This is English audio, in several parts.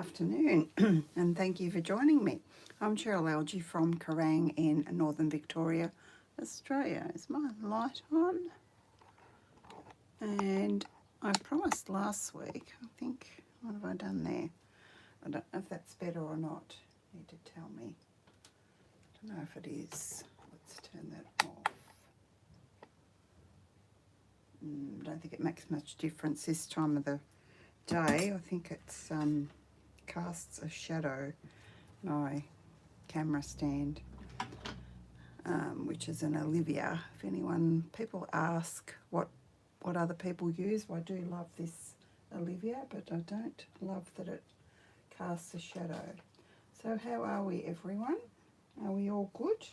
afternoon and thank you for joining me. I'm Cheryl Algie from Kerrang in Northern Victoria, Australia. Is my light on? And I promised last week, I think, what have I done there? I don't know if that's better or not. You need to tell me. I don't know if it is. Let's turn that off. I don't think it makes much difference this time of the day. I think it's casts a shadow, my camera stand, which is an Olivia. If people ask what other people use, well, I do love this Olivia, but I don't love that it casts a shadow. So how are we, everyone? Are we all good?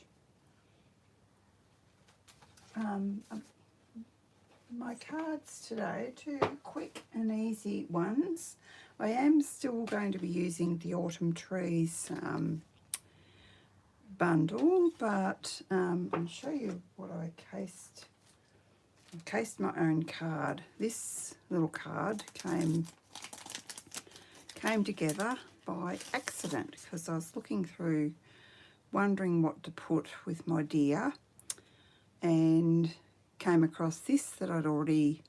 My cards today, two quick and easy ones. I am still going to be using the Autumn Trees bundle, but I'll show you what I cased. I cased my own card. This little card came together by accident because I was looking through, wondering what to put with my deer, and came across this that I'd already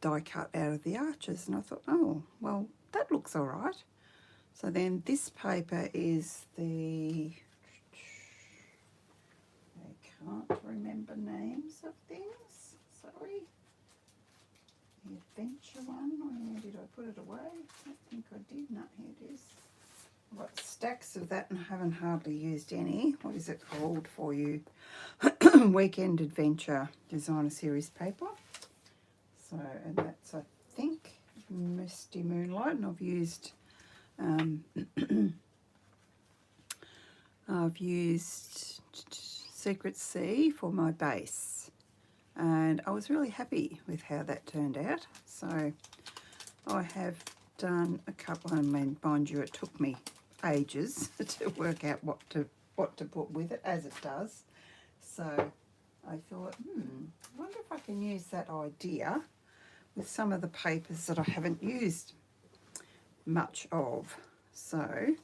die cut out of the arches, and I thought, oh, well, that looks all right. So then this paper is I can't remember names of things, sorry. The adventure one, where did I put it away? I don't think I did. No, here it is. I've got stacks of that and haven't hardly used any. What is it called for you? Weekend Adventure Designer Series paper. So, and that's, I think, Misty Moonlight, and I've used Secret Sea for my base, and I was really happy with how that turned out. So I have done a couple, I mean, mind you, it took me ages to work out what to put with it, as it does. So I thought, I wonder if I can use that idea with some of the papers that I haven't used much of. So I'm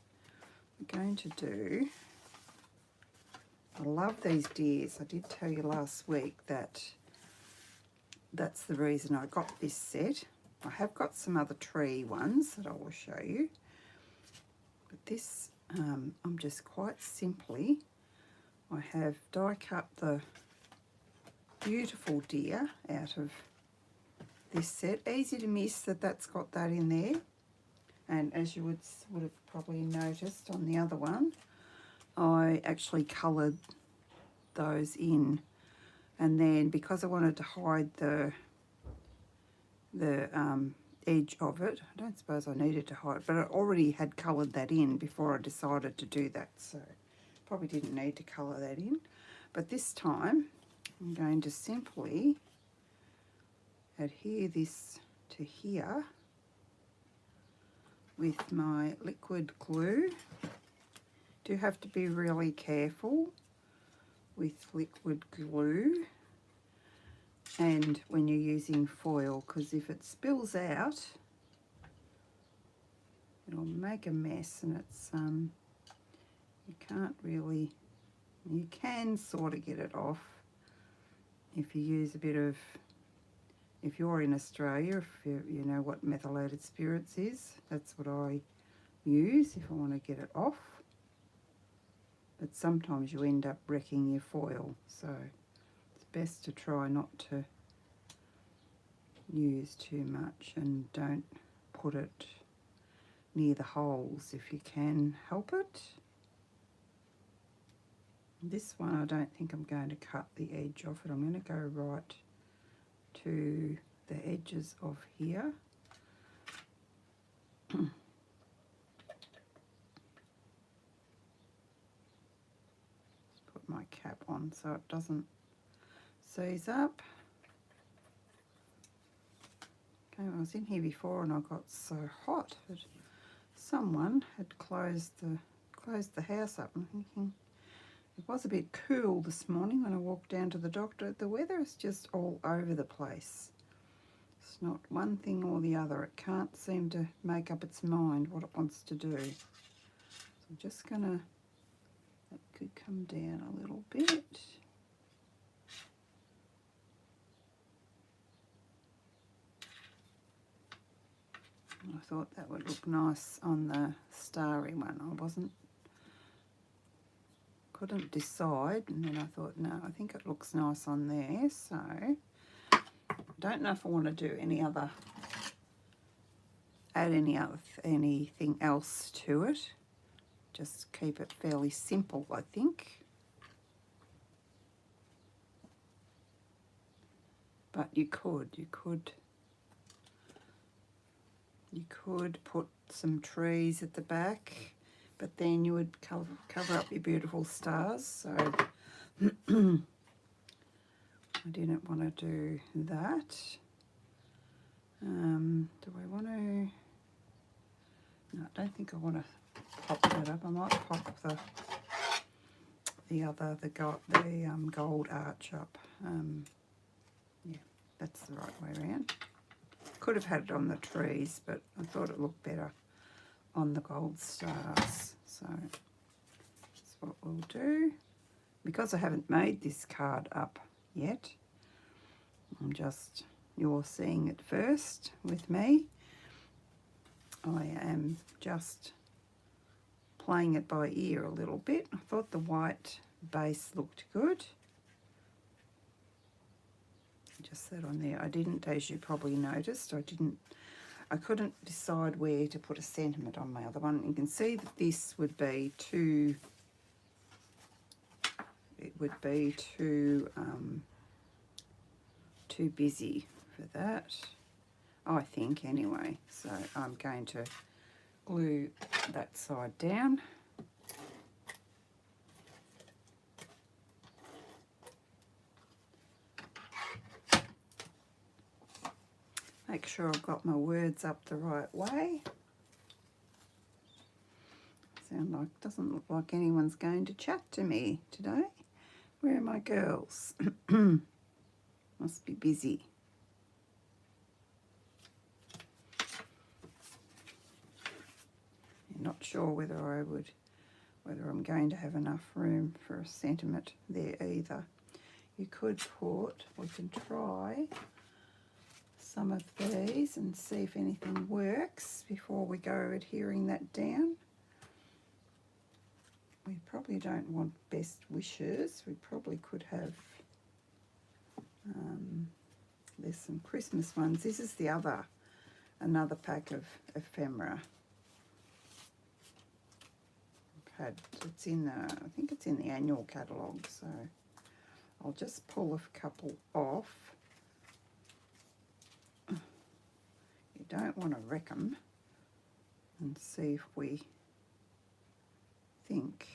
going to do, I love these deers. I did tell you last week that that's the reason I got this set. I have got some other tree ones that I will show you. But this, I'm just quite simply, I have die cut the beautiful deer out of this set. Easy to miss that that's got that in there. And as you would have probably noticed on the other one, I actually coloured those in. And then because I wanted to hide the edge of it, I don't suppose I needed to hide, but I already had coloured that in before I decided to do that. So probably didn't need to colour that in. But this time I'm going to simply adhere this to here with my liquid glue. Do have to be really careful with liquid glue and when you're using foil, because if it spills out, it'll make a mess, and it's you can't really, you can sort of get it off if you use a bit of, if you're in Australia, if you know what methylated spirits is, that's what I use if I want to get it off. But sometimes you end up wrecking your foil, so it's best to try not to use too much, and don't put it near the holes if you can help it. This one I don't think I'm going to cut the edge off it. I'm going to go right to the edges of here. Put my cap on so it doesn't seize up. Okay, I was in here before and I got so hot that someone had closed the house up. I'm thinking, it was a bit cool this morning when I walked down to the doctor. The weather is just all over the place. It's It's not one thing or the other. It can't seem to make up its mind what it wants to do. So I'm just going to, that could come down a little bit. I thought that would look nice on the starry one. Couldn't decide, and then I thought, no, I think it looks nice on there. So I don't know if I want to do add anything else to it. Just keep it fairly simple, I think. But you could put some trees at the back, but then you would cover up your beautiful stars. So I didn't want to do that. Do I want to? No, I don't think I want to pop that up. I might pop the gold arch up. Yeah, that's the right way around. Could have had it on the trees, but I thought it looked better on the gold stars. So that's what we'll do. Because I haven't made this card up yet, you're seeing it first with me. I am just playing it by ear a little bit. I thought the white base looked good. Just that on there. I didn't, as you probably noticed, I couldn't decide where to put a sentiment on my other one. You can see that this would be too busy for that, I think, anyway. So I'm going to glue that side down. Make sure I've got my words up the right way. Doesn't look like anyone's going to chat to me today. Where are my girls? Must be busy. Not sure whether I'm going to have enough room for a sentiment there either. We can try some of these and see if anything works before we go adhering that down. We probably don't want best wishes. We probably could have, there's some Christmas ones. This is another pack of ephemera. I think it's in the annual catalogue, so I'll just pull a couple off. You don't want to wreck them, and see if we think.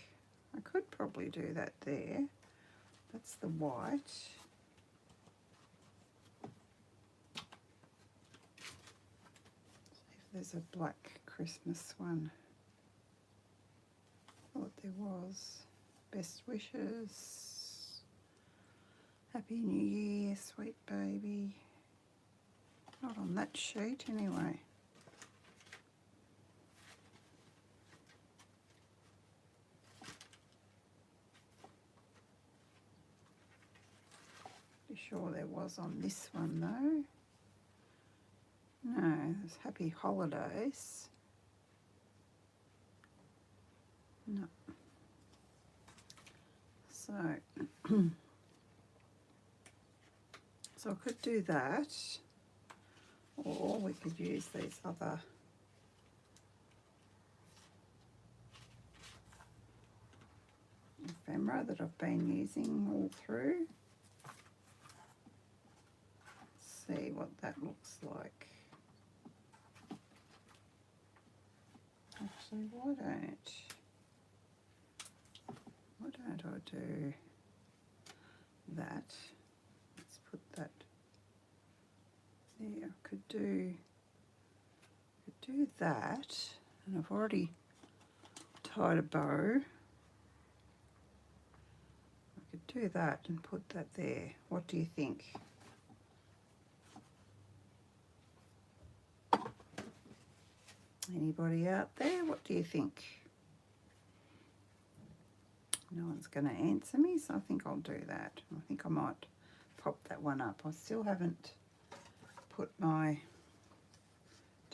I could probably do that there. That's the white. See if there's a black Christmas one. Thought there was. Best wishes. Happy New Year, sweet baby. Not on that sheet anyway. Pretty sure there was on this one though. No, there's Happy Holidays. No. So, so I could do that, or we could use these other ephemera that I've been using all through. Let's see what that looks like. Actually, why don't I do that? Let's put that there. I could do that, and I've already tied a bow. I could do that and put that there. What do you think? Anybody out there? What do you think? No one's going to answer me, so I think I'll do that. I think I might pop that one up. I still haven't put my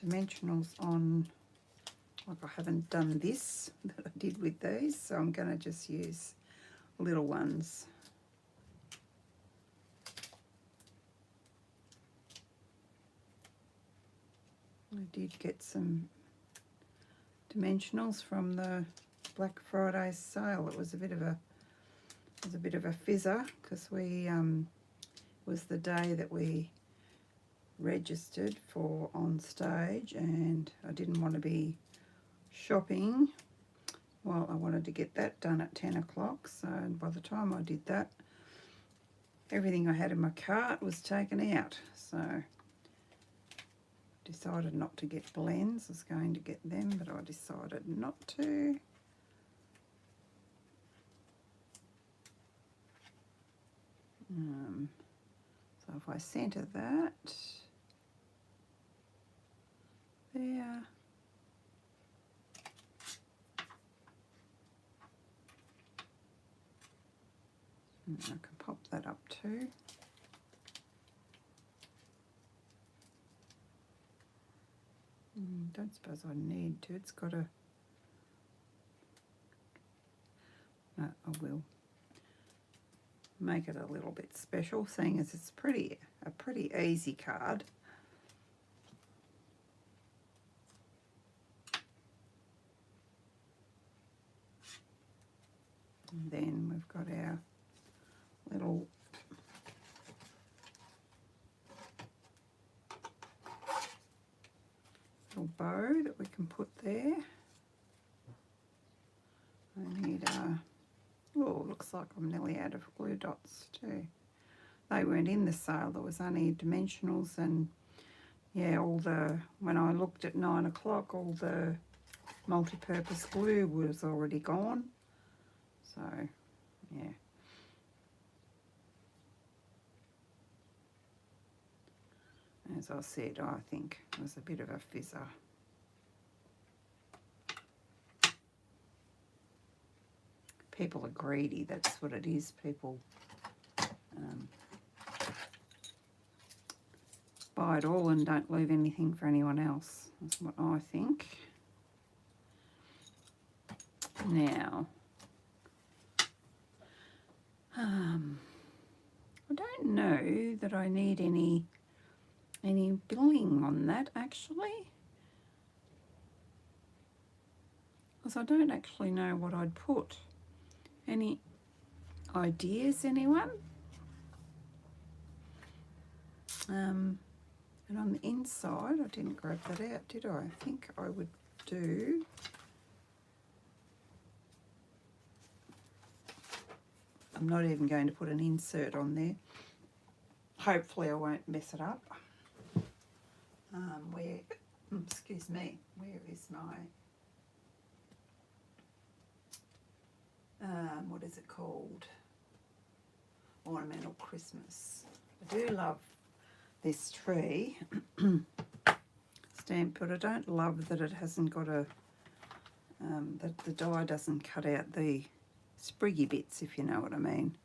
dimensionals on, like I haven't done this that I did with these, so I'm going to just use little ones. I did get some dimensionals from the Black Friday sale. It was a bit of a fizzer because we was the day that we registered for on stage, and I didn't want to be shopping. Well, I wanted to get that done at 10 o'clock, so by the time I did that, everything I had in my cart was taken out. So decided not to get blends. I was going to get them, but I decided not to. So if I centre that there, and I can pop that up too. Don't suppose I need to. It's got a... No, I will make it a little bit special, seeing as it's a pretty easy card. And then we've got our little bow that we can put there. I need oh, looks like I'm nearly out of glue dots too. They weren't in the sale. There was only dimensionals, and yeah, when I looked at 9 o'clock, all the multi-purpose glue was already gone. So yeah. As I said, I think it was a bit of a fizzer. People are greedy, that's what it is. People buy it all and don't leave anything for anyone else. That's what I think. Now, I don't know that I need any billing on that actually, because I don't actually know what I'd put. Any ideas, anyone? And on the inside, I didn't grab that out, did I? I think I would do... I'm not even going to put an insert on there. Hopefully I won't mess it up. Excuse me, where is my... what is it called? Ornamental Christmas. I do love this tree stamp, but I don't love that it hasn't got a that the die doesn't cut out the spriggy bits, if you know what I mean.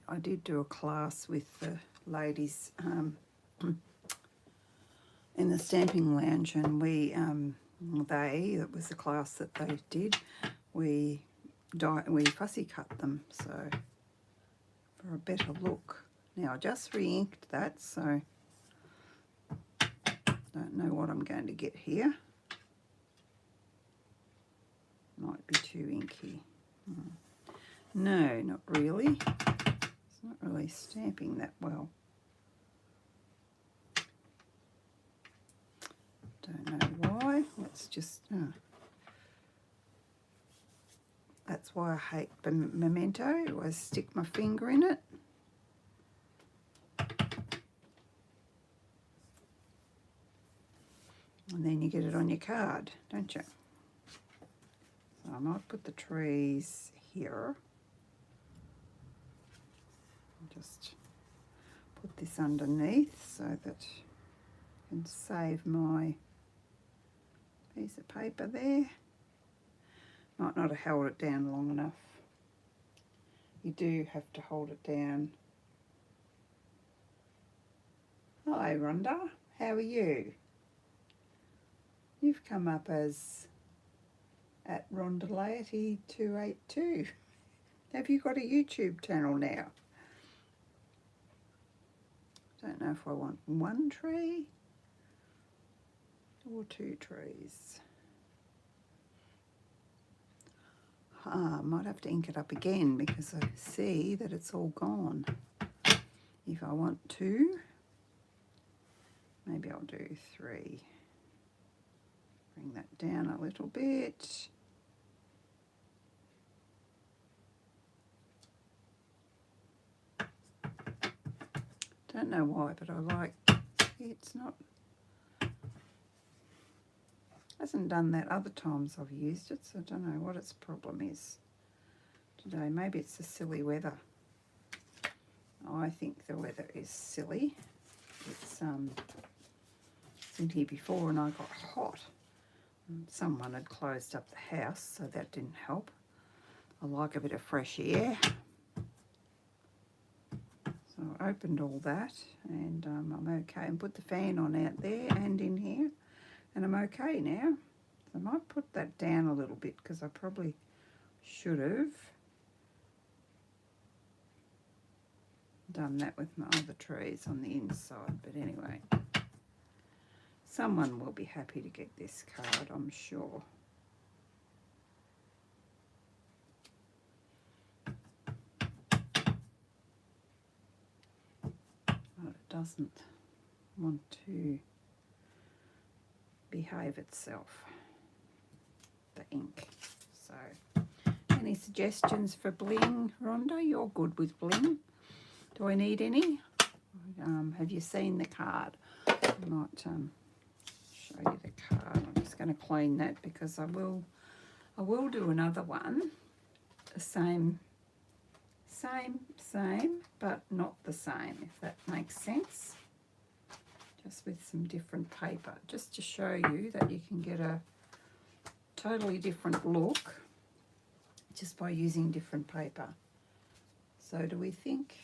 I did do a class with the ladies in the stamping lounge, and it was the class that they did, we fussy cut them, so for a better look. Now I just re-inked that, so don't know what I'm going to get here. Might be too inky. No, not really. It's not really stamping that well. Don't know why. Let's just... That's why I hate Memento. I always stick my finger in it. And then you get it on your card, don't you? So I might put the trees here. Just put this underneath so that can save my piece of paper there. Might not have held it down long enough. You do have to hold it down. Hi Rhonda, how are you? You've come up as at Rhonda Laity 282. Have you got a YouTube channel now? Don't know if I want one tree or two trees. I might have to ink it up again because I see that it's all gone. If I want two, maybe I'll do three. Bring that down a little bit. Don't know why, but I like it's not. Hasn't done that other times I've used it, so I don't know what its problem is today. Maybe it's the silly weather. I think the weather is silly. It's in here before and I got hot. Someone had closed up the house, so that didn't help. I like a bit of fresh air. So I opened all that and I'm okay, and put the fan on out there and in here, and I'm okay now. So I might put that down a little bit because I probably should have done that with my other trees on the inside, but anyway. Someone will be happy to get this card, I'm sure. But it doesn't want to behave itself, the ink. So, any suggestions for bling, Rhonda? You're good with bling. Do I need any? Have you seen the card? I might show you the card. I'm just going to clean that because I will do another one. The same, but not the same, if that makes sense. Just with some different paper, just to show you that you can get a totally different look just by using different paper. So do we think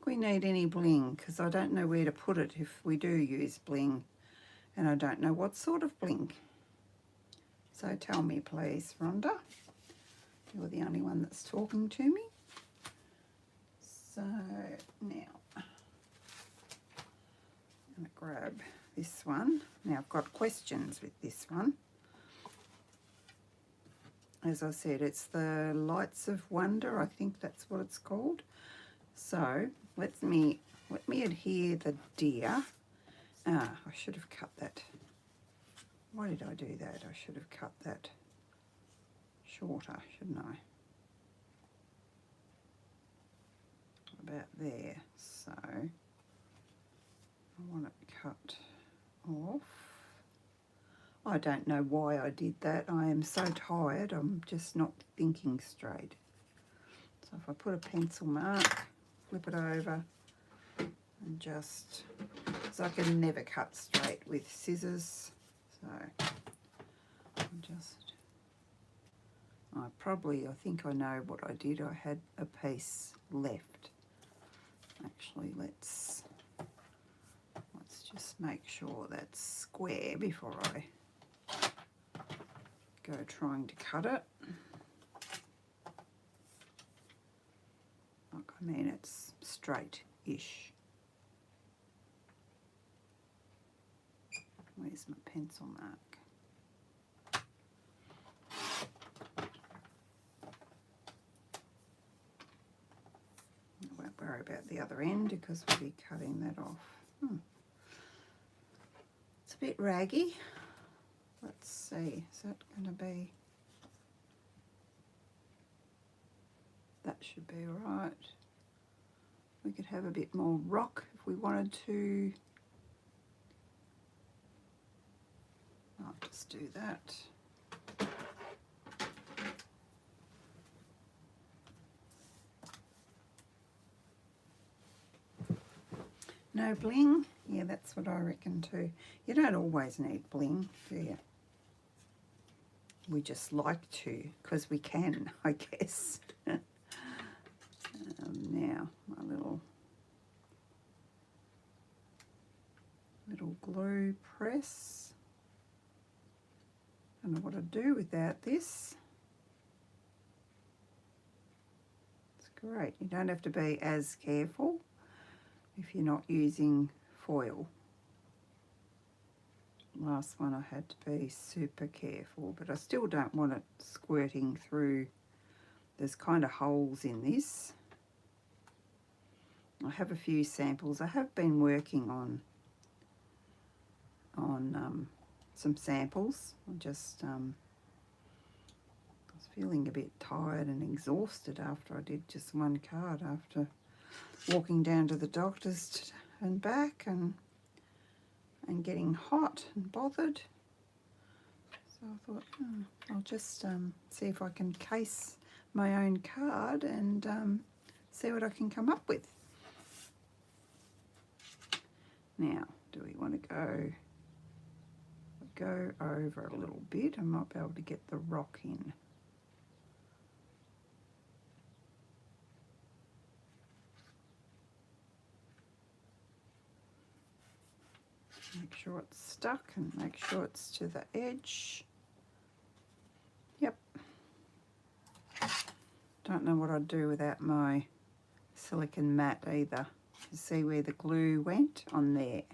we need any bling? Because I don't know where to put it if we do use bling, and I don't know what sort of bling. So tell me please, Rhonda. You're the only one that's talking to me. So now I'm going to grab this one. Now I've got questions with this one. As I said, it's the Lights of Wonder. I think that's what it's called. So let me adhere the deer. I should have cut that. Why did I do that? I should have cut that shorter, shouldn't I? About there. So I want it cut off. I don't know why I did that. I am so tired. I'm just not thinking straight. So if I put a pencil mark, flip it over, and just, because I can never cut straight with scissors. So I'm just, I think I know what I did. I had a piece left. Actually, let's just make sure that's square before I go trying to cut it. Look, I mean, it's straight-ish. Where's my pencil mark? I won't worry about the other end because we'll be cutting that off. It's a bit raggy. Let's see, is that going to be... That should be all right. We could have a bit more rock if we wanted to. I'll just do that. No bling? Yeah, that's what I reckon too. You don't always need bling, do you? We just like to, because we can, I guess. Now, my little glue press. Don't know what I'd do without this. It's great. You don't have to be as careful if you're not using foil. Last one I had to be super careful, but I still don't want it squirting through. There's kind of holes in this. I have a few samples. I have been working on some samples. I was feeling a bit tired and exhausted after I did just one card, after walking down to the doctor's and back and getting hot and bothered. So I thought, I'll just see if I can case my own card and see what I can come up with. Now, do we want to go over a little bit? I might be able to get the rock in. Make sure it's stuck and make sure it's to the edge. Yep. Don't know what I'd do without my silicone mat either. You see where the glue went? On there.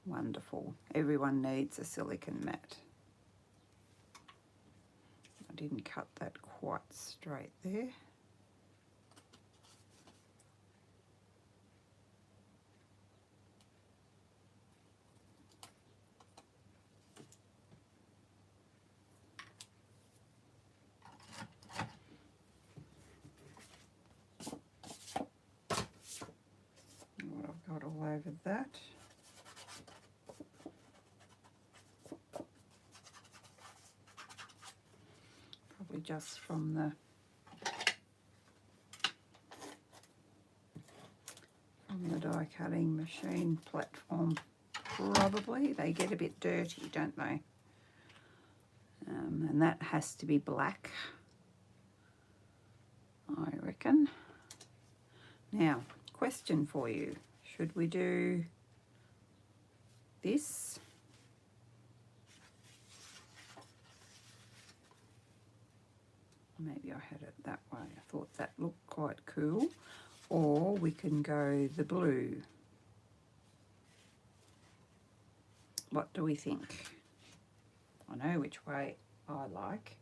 Wonderful. Everyone needs a silicone mat. I didn't cut that quite straight there. What I've got all over that. Probably just from the die cutting machine platform. Probably. They get a bit dirty, don't they? And that has to be black, I reckon. Now, question for you. Should we do this? Maybe I had it that way. I thought that looked quite cool. Or we can go the blue. What do we think? I know which way I like.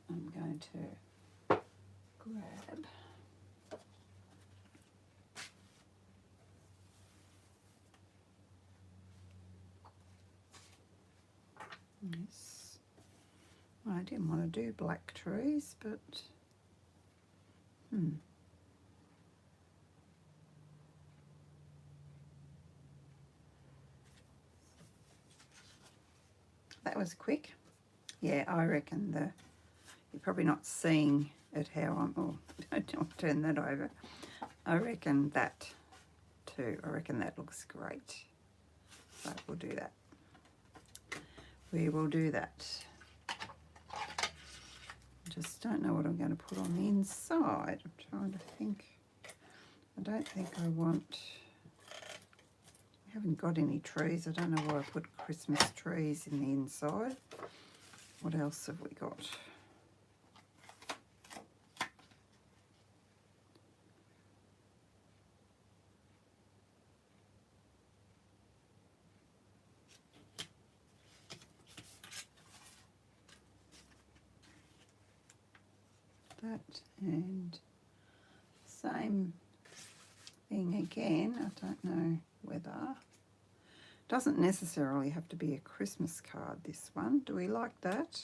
I'm going to grab this. I didn't want to do black trees, but that was quick. Yeah, I reckon you're probably not seeing it how I'm, don't turn that over. I reckon that too. I reckon that looks great. So we'll do that. We will do that. Just don't know what I'm going to put on the inside. I'm trying to think. I don't think I want... I haven't got any trees. I don't know why I put Christmas trees in the inside. What else have we got? That and same thing again. I don't know whether... Doesn't necessarily have to be a Christmas card, this one. Do we like that?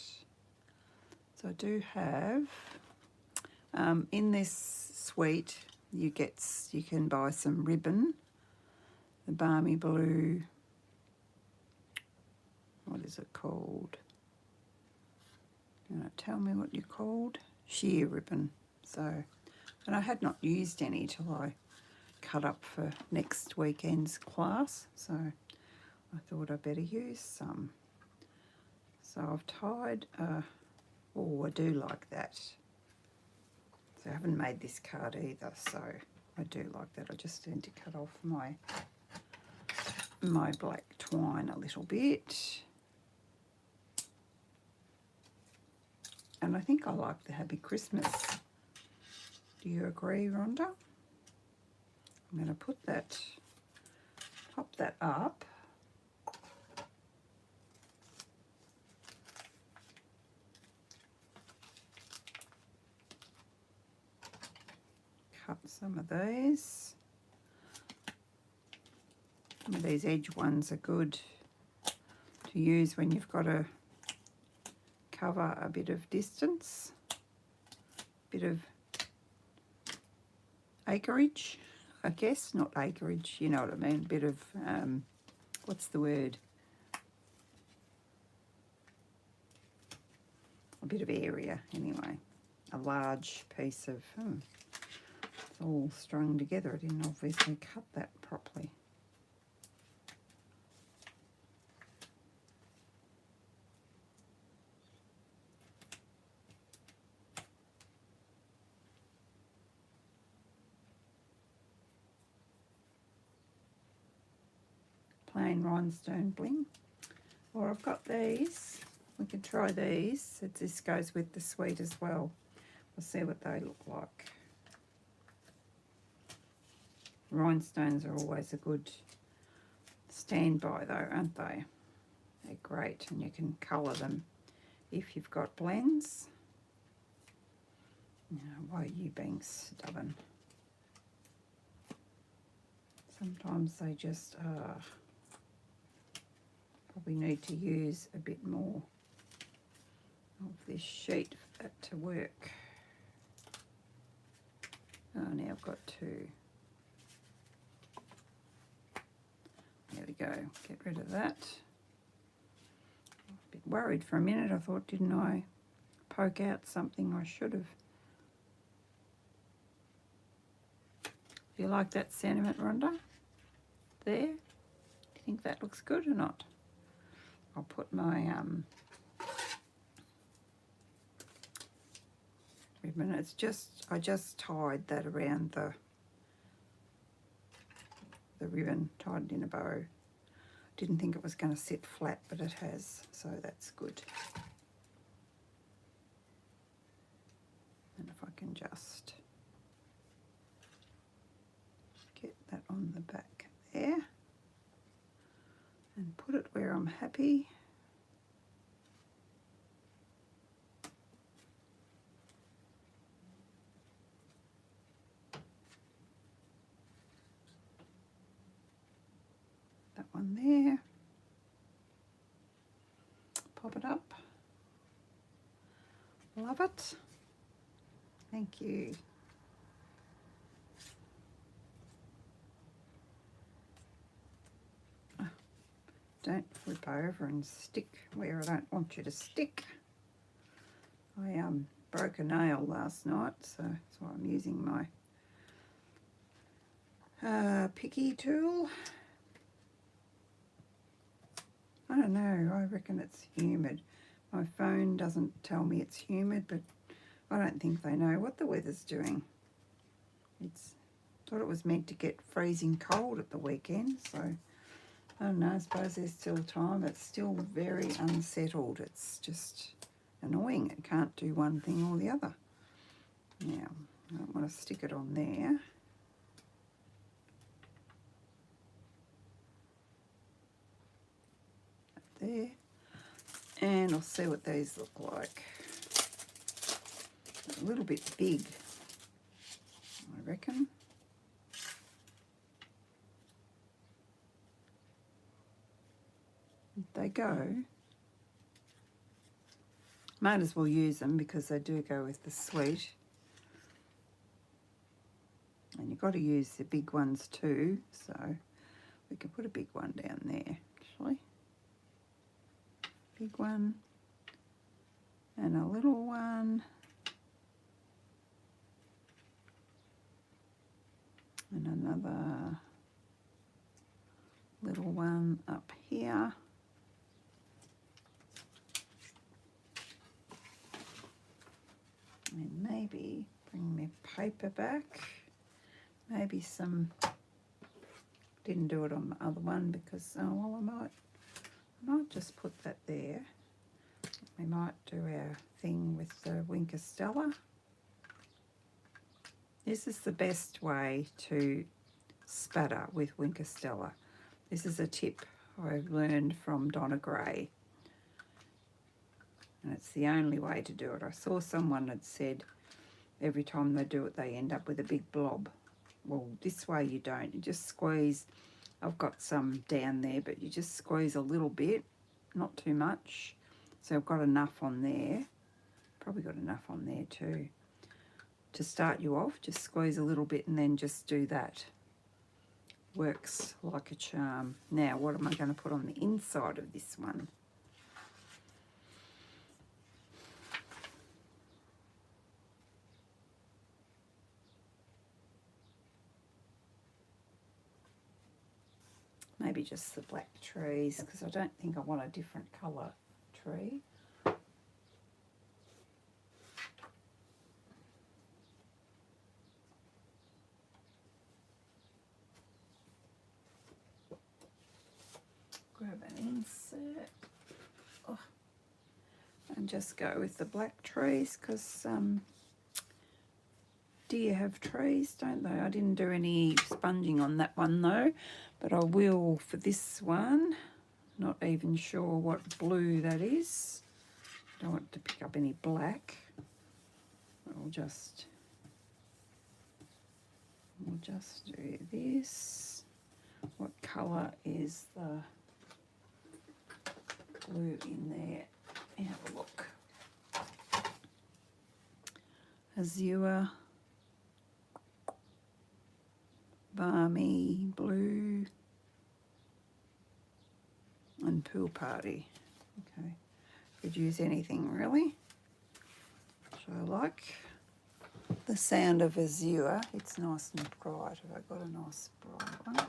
So I do have, in this suite, you can buy some ribbon the Balmy Blue, what is it called? You want to tell me what you're called? Sheer ribbon. So, and I had not used any till I cut up for next weekend's class, so I thought I'd better use some. So I've tied, oh, I do like that. So I haven't made this card either, so I do like that. I just need to cut off my black twine a little bit. And I think I like the Happy Christmas. Do you agree, Rhonda? I'm going to put that, pop that up. Cut some of these. Some of these edge ones are good to use when you've got to cover a bit of distance, bit of acreage, I guess, not acreage, you know what I mean, a bit of, what's the word? A bit of area, anyway. A large piece of, it's all strung together. I didn't obviously cut that properly. Plain rhinestone bling. Or I've got these. We can try these. This goes with the sweet as well. We'll see what they look like. Rhinestones are always a good standby though, aren't they? They're great, and you can colour them if you've got blends. You know, why are you being stubborn? Sometimes they just probably need to use a bit more of this sheet for that to work. Oh, now I've got two. There we go, get rid of that. A bit worried for a minute. I thought, didn't I poke out something I should have? Do you like that sentiment, Rhonda? There? Do you think that looks good or not? I'll put my ribbon. It's just, I just tied that around the ribbon, tied it in a bow. Didn't think it was going to sit flat, but it has, so that's good. And if I can just get that on the back there and put it where I'm happy. That one there. Pop it up. Love it. Thank you. Don't flip over and stick where I don't want you to stick. I broke a nail last night, so that's why I'm using my picky tool. I don't know, I reckon it's humid. My phone doesn't tell me it's humid, but I don't think they know what the weather's doing. Thought it was meant to get freezing cold at the weekend, so I don't know, I suppose there's still time. It's still very unsettled. It's just annoying. It can't do one thing or the other. Now, I don't want to stick it on there. There. And I'll see what these look like. A little bit big, I reckon. They go. Might as well use them because they do go with the sweet. And you've got to use the big ones too, so We can put a big one down there, actually. Big one and a little one. And another little one up here. And maybe bring my paper back. Maybe some, didn't do it on the other one because, oh well, I might just put that there. We might do our thing with the Winker Stella. This is the best way to spatter with Winker Stella. This is a tip I've learned from Donna Gray. And it's the only way to do it. I saw someone had said every time they do it, they end up with a big blob. Well, this way you don't. You just squeeze. I've got some down there, but you just squeeze a little bit, not too much. So I've got enough on there. Probably got enough on there too. To start you off, just squeeze a little bit and then just do that. Works like a charm. Now, what am I going to put on the inside of this one? Maybe just the black trees, because I don't think I want a different colour tree. Grab an insert. Oh. And just go with the black trees, because deer have trees, don't they? I didn't do any sponging on that one though, but I will for this one. Not even sure what blue that is. Don't want to pick up any black. We'll just do this. What colour is the blue in there? Have a look. Azure, balmy blue, and pool party. Okay, could use anything really. So I like the sound of azure. It's nice and bright. Have I got a nice bright one?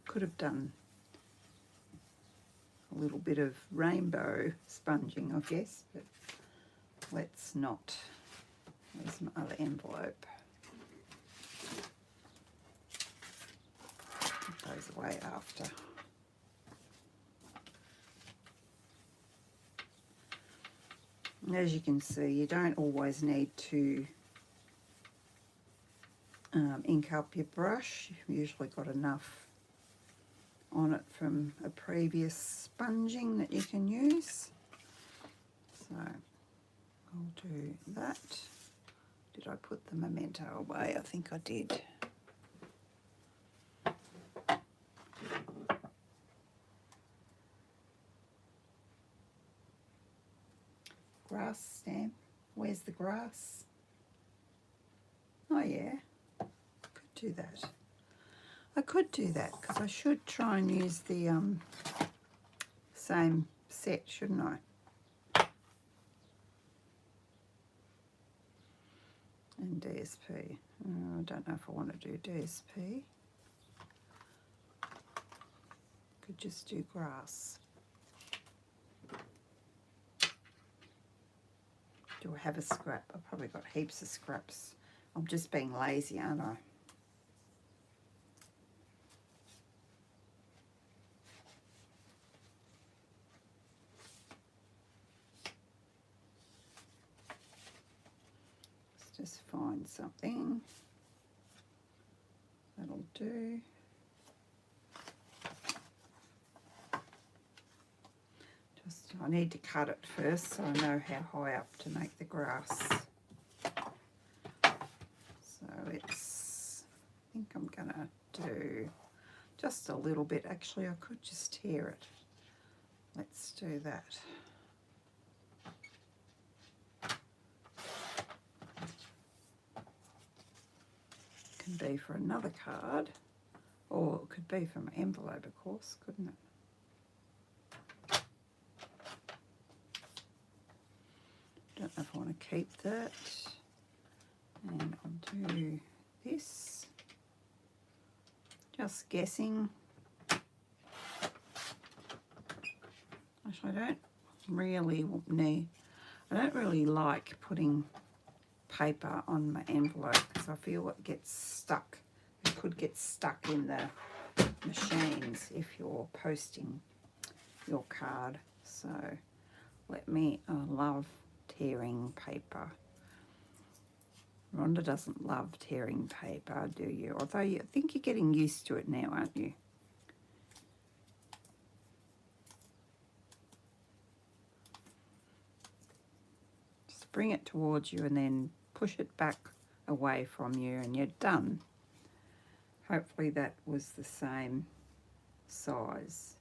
Could have done a little bit of rainbow sponging, I guess, but let's not. There's my other envelope. Put those away after. And as you can see, you don't always need to ink up your brush. You've usually got enough on it from a previous sponging that you can use. So I'll do that. Did I put the memento away? I think I did. Grass stamp. Where's the grass? Oh yeah, could do that. I could do that because I should try and use the same set, shouldn't I? And DSP. I don't know if I want to do DSP. Could just do grass. Do I have a scrap? I've probably got heaps of scraps. I'm just being lazy, aren't I? Let's just find something that'll do. I need to cut it first so I know how high up to make the grass. So it's, I think I'm gonna do just a little bit. Actually, I could just tear it. Let's do that. Can could be for another card, or it could be from an envelope, of course, couldn't it? Don't know if I want to keep that. And I'll do this. Just guessing. Actually, I don't really like putting paper on my envelope because I feel it gets stuck. It could get stuck in the machines if you're posting your card. So I love tearing paper. Rhonda doesn't love tearing paper, do you? Although I think you're getting used to it now, aren't you? Just bring it towards you and then push it back away from you and you're done. Hopefully that was the same size.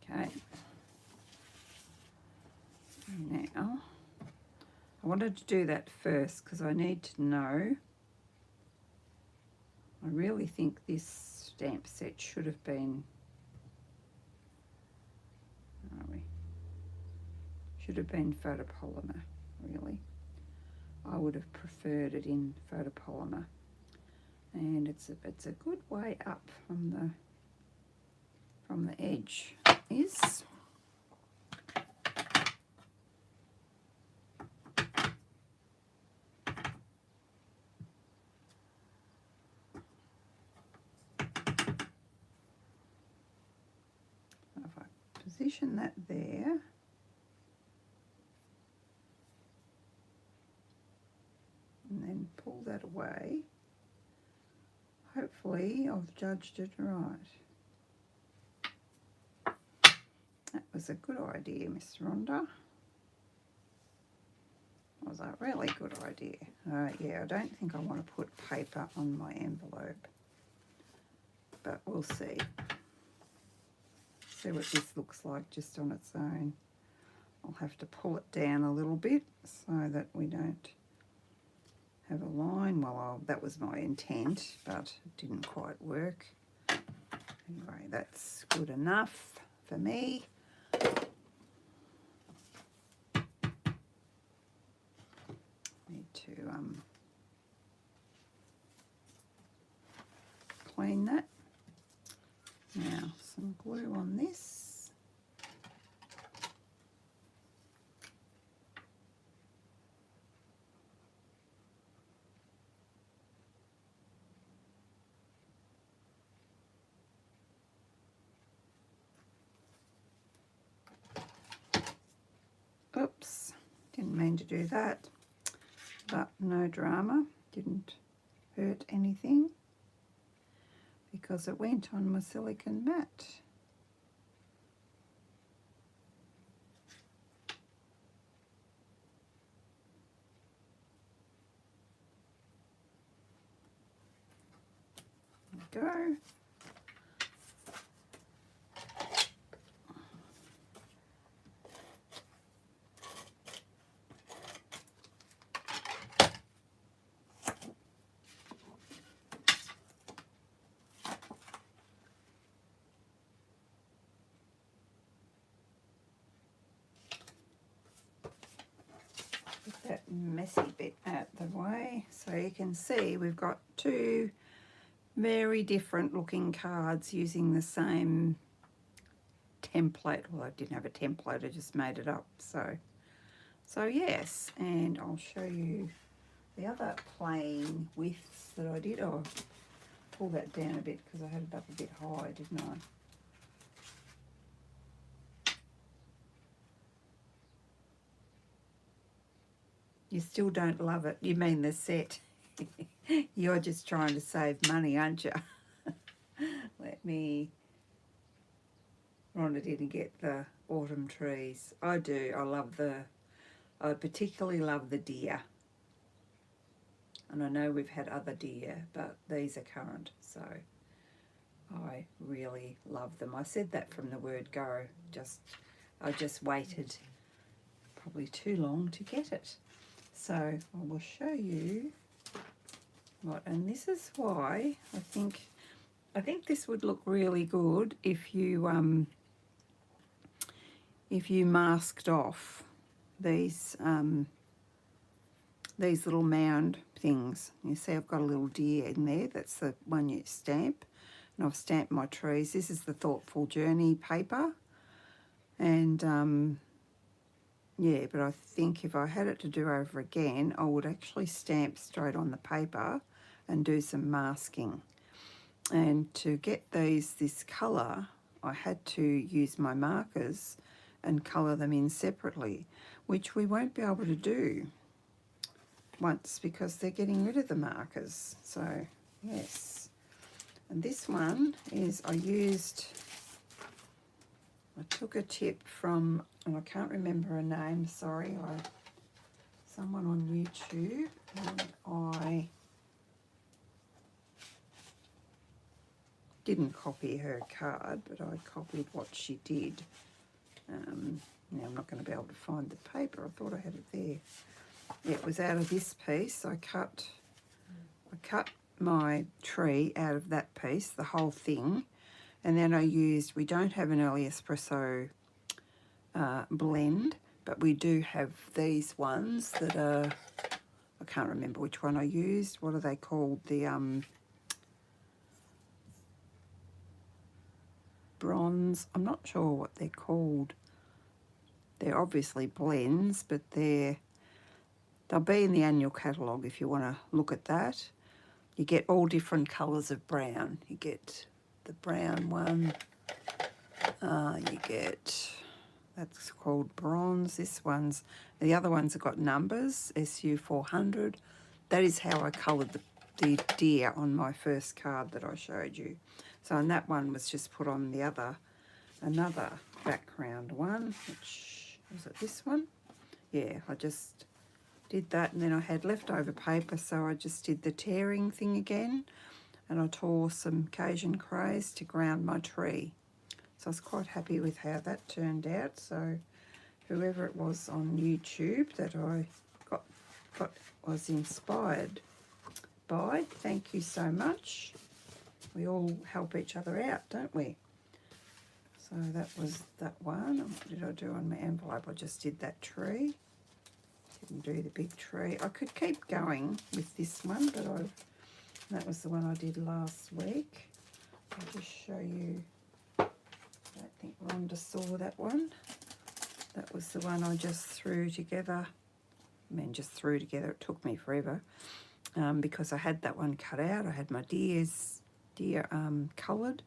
Okay. Now, I wanted to do that first because I need to know. I really think this stamp set should have been, should have been photopolymer, really. I would have preferred it in photopolymer. And it's a good way up from the edge is. If I position that there, and then pull that away, hopefully I've judged it right. That was a good idea, Miss Rhonda. Was a really good idea. Yeah, I don't think I want to put paper on my envelope, but we'll see. See what this looks like just on its own. I'll have to pull it down a little bit so that we don't have a line. Well, that was my intent, but it didn't quite work. Anyway, that's good enough for me. Need to clean that. Now, some glue on this. Oops, didn't mean to do that, but no drama, didn't hurt anything because it went on my silicone mat. There we go. Get that messy bit out the way. So you can see we've got two very different looking cards using the same template. Well, I didn't have a template, I just made it up. So yes, and I'll show you the other plain widths that I did. I'll pull that down a bit because I had it up a bit high, didn't I? You still don't love it. You mean the set. You're just trying to save money, aren't you? Let me... Rhonda didn't get the autumn trees. I do. I particularly love the deer. And I know we've had other deer, but these are current, so I really love them. I said that from the word go. I just waited probably too long to get it. So I will show you what, and this is why I think this would look really good if you masked off these little mound things. You see I've got a little deer in there, that's the one you stamp, and I've stamped my trees. This is the Thoughtful Journey paper, and yeah, but I think if I had it to do over again, I would actually stamp straight on the paper and do some masking. And to get this colour, I had to use my markers and colour them in separately, which we won't be able to do once because they're getting rid of the markers. So yes, and this one is I took a tip from, and I can't remember her name, sorry, someone on YouTube, and I didn't copy her card, but I copied what she did. Now I'm not going to be able to find the paper. I thought I had it there. Yeah, it was out of this piece. I cut my tree out of that piece, the whole thing, and then I used, we don't have an early espresso blend, but we do have these ones that are, I can't remember which one I used. What are they called? The bronze, I'm not sure what they're called. They're obviously blends, but they'll be in the annual catalogue if you want to look at that. You get all different colours of brown. You get the brown one, you get, that's called bronze. The other ones have got numbers, SU 400. That is how I coloured the deer on my first card that I showed you. So, and that one was just put on another background one, which, was it this one? Yeah, I just did that, and then I had leftover paper, so I just did the tearing thing again, and I tore some Cajun craze to ground my tree. So I was quite happy with how that turned out. So whoever it was on YouTube that I was inspired by, thank you so much. We all help each other out, don't we? So that was that one. What did I do on my envelope? I just did that tree. Didn't do the big tree. I could keep going with this one, but that was the one I did last week. I'll just show you. I don't think Rhonda saw that one. That was the one I just threw together. I mean, just threw together. It took me forever because I had that one cut out. I had my deer coloured,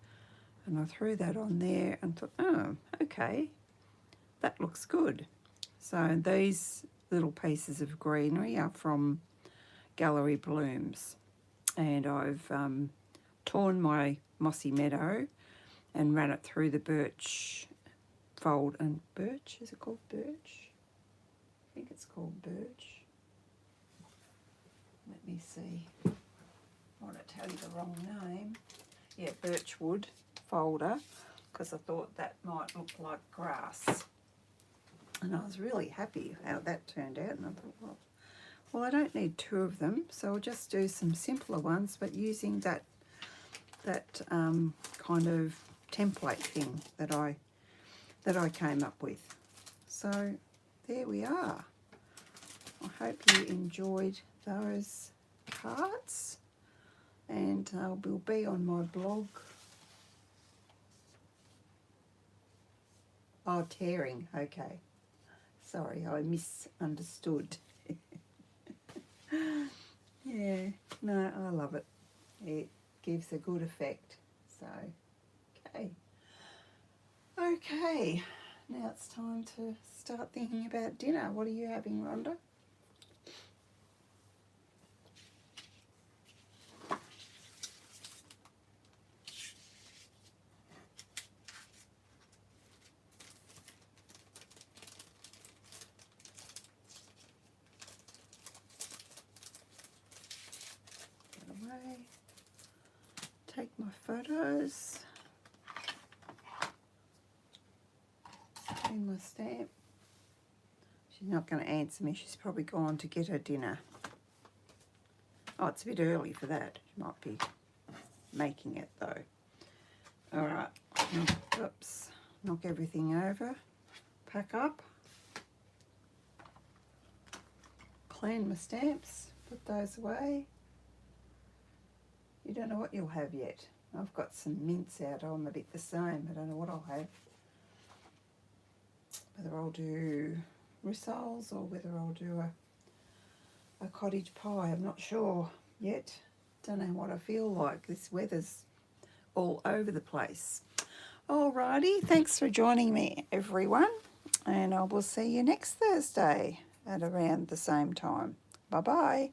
and I threw that on there and thought, oh, okay, that looks good. So these little pieces of greenery are from Gallery Blooms, and I've torn my mossy meadow and ran it through the birch fold. And birch, is it called birch? I think it's called birch. Let me see. I want to tell you the wrong name. Yeah, birchwood folder, because I thought that might look like grass. And I was really happy how that turned out, and I thought, well, I don't need two of them, so I'll just do some simpler ones, but using that kind of template thing that I came up with. So there we are. I hope you enjoyed those cards, and will be on my blog. Oh, tearing, okay. Sorry, I misunderstood. Yeah, no, I love it. It gives a good effect. So, okay. Okay, now it's time to start thinking about dinner. What are you having, Rhonda? Away. Take my photos. In my stamp. She's not going to answer me. She's probably gone to get her dinner. Oh, it's a bit early for that. She might be making it though. All right. Oops. Knock everything over. Pack up. Clean my stamps. Put those away. You don't know what you'll have yet. I've got some mints out. I'm a bit the same. I don't know what I'll have. Whether I'll do rissoles or whether I'll do a cottage pie. I'm not sure yet. Don't know what I feel like. This weather's all over the place. Alrighty, thanks for joining me, everyone. And I will see you next Thursday at around the same time. Bye-bye.